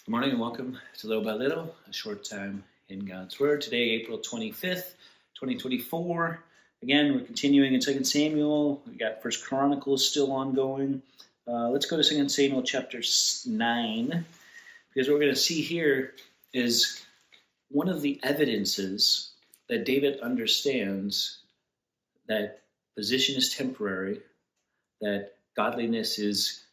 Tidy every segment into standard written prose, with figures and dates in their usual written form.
Good morning and welcome to Little by Little, a short time in God's Word. Today, April 25th, 2024. Again, we're continuing in 2 Samuel. We got First Chronicles still ongoing. Let's go to 2 Samuel chapter 9, because what we're going to see here is one of the evidences that David understands that position is temporary, that godliness is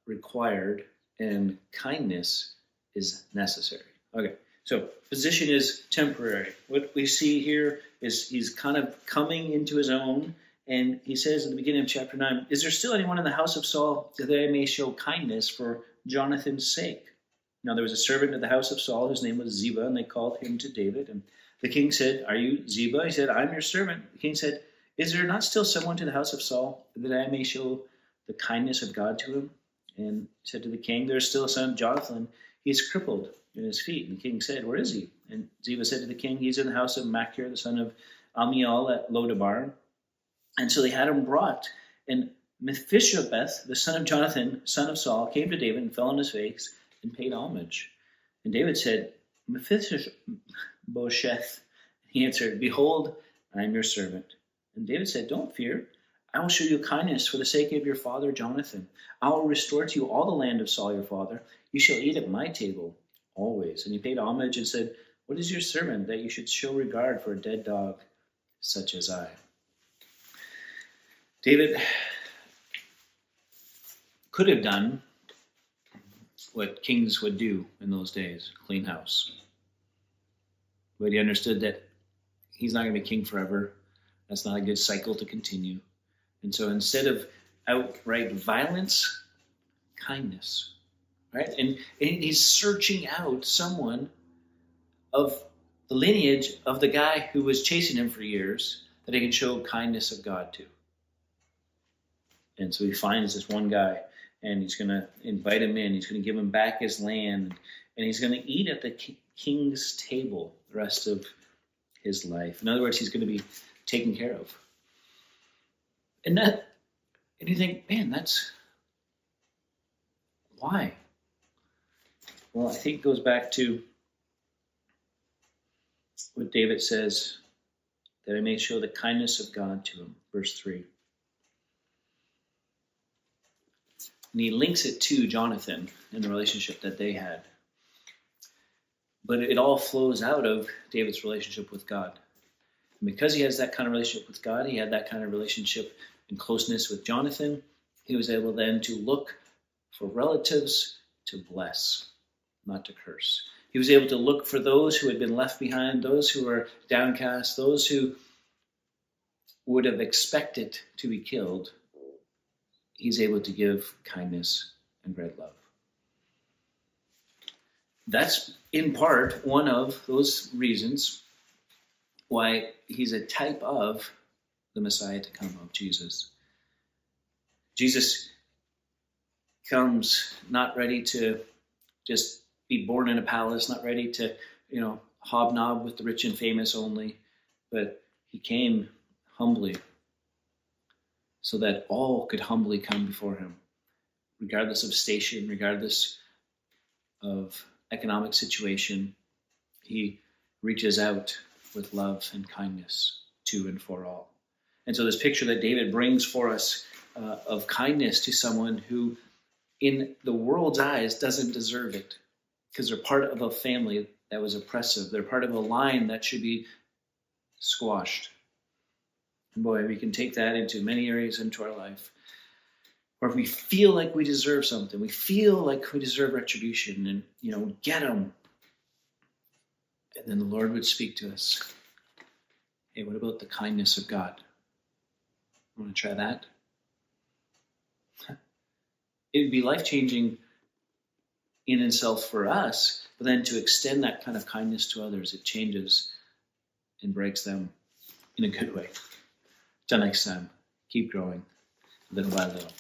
required, and kindness is necessary. Okay, so position is temporary. What we see here is he's kind of coming into his own, and he says at the beginning of chapter 9, "Is there still anyone in the house of Saul that I may show kindness for Jonathan's sake?" Now there was a servant at the house of Saul whose name was Ziba, and they called him to David. And the king said, "Are you Ziba?" He said, "I'm your servant." The king said, "Is there not still someone to the house of Saul that I may show the kindness of God to him?" And said to the king, "There's still a son of Jonathan. He's crippled in his feet." And the king said, "Where is he?" And Ziba said to the king, "He's in the house of Machir, the son of Amiel at Lodabar." And so they had him brought. And Mephibosheth, the son of Jonathan, son of Saul, came to David and fell on his face and paid homage. And David said, "Mephibosheth." He answered, "Behold, I am your servant." And David said, "Don't fear. I will show you kindness for the sake of your father Jonathan. I will restore to you all the land of Saul your father. You shall eat at my table always." And he paid homage and said, "What is your servant that you should show regard for a dead dog such as I?" David could have done what kings would do in those days, clean house. But he understood that he's not going to be king forever. That's not a good cycle to continue. And so instead of outright violence, kindness, right? And he's searching out someone of the lineage of the guy who was chasing him for years that he can show kindness of God to. And so he finds this one guy, and he's going to invite him in. He's going to give him back his land, and he's going to eat at the king's table the rest of his life. In other words, he's going to be taken care of. And you think, man, that's why? Well, I think it goes back to what David says, that I may show the kindness of God to him. Verse 3. And he links it to Jonathan and the relationship that they had. But it all flows out of David's relationship with God. And because he has that kind of relationship with God, he had that kind of relationship and closeness with Jonathan, he was able then to look for relatives to bless, not to curse. He was able to look for those who had been left behind, those who were downcast, those who would have expected to be killed. He's able to give kindness and great love. That's in part one of those reasons why he's a type of the Messiah to come, of Jesus. Jesus comes not ready to just be born in a palace, not ready to, hobnob with the rich and famous only, but he came humbly so that all could humbly come before him, regardless of station, regardless of economic situation. He reaches out with love and kindness to and for all. And so this picture that David brings for us of kindness to someone who, in the world's eyes, doesn't deserve it, because they're part of a family that was oppressive. They're part of a line that should be squashed. And boy, we can take that into many areas into our life, where we feel like we deserve something. We feel like we deserve retribution and, get them. And then the Lord would speak to us. Hey, what about the kindness of God? Want to try that? It would be life-changing in itself for us, but then to extend that kind of kindness to others, it changes and breaks them in a good way. Till next time, keep growing little by little.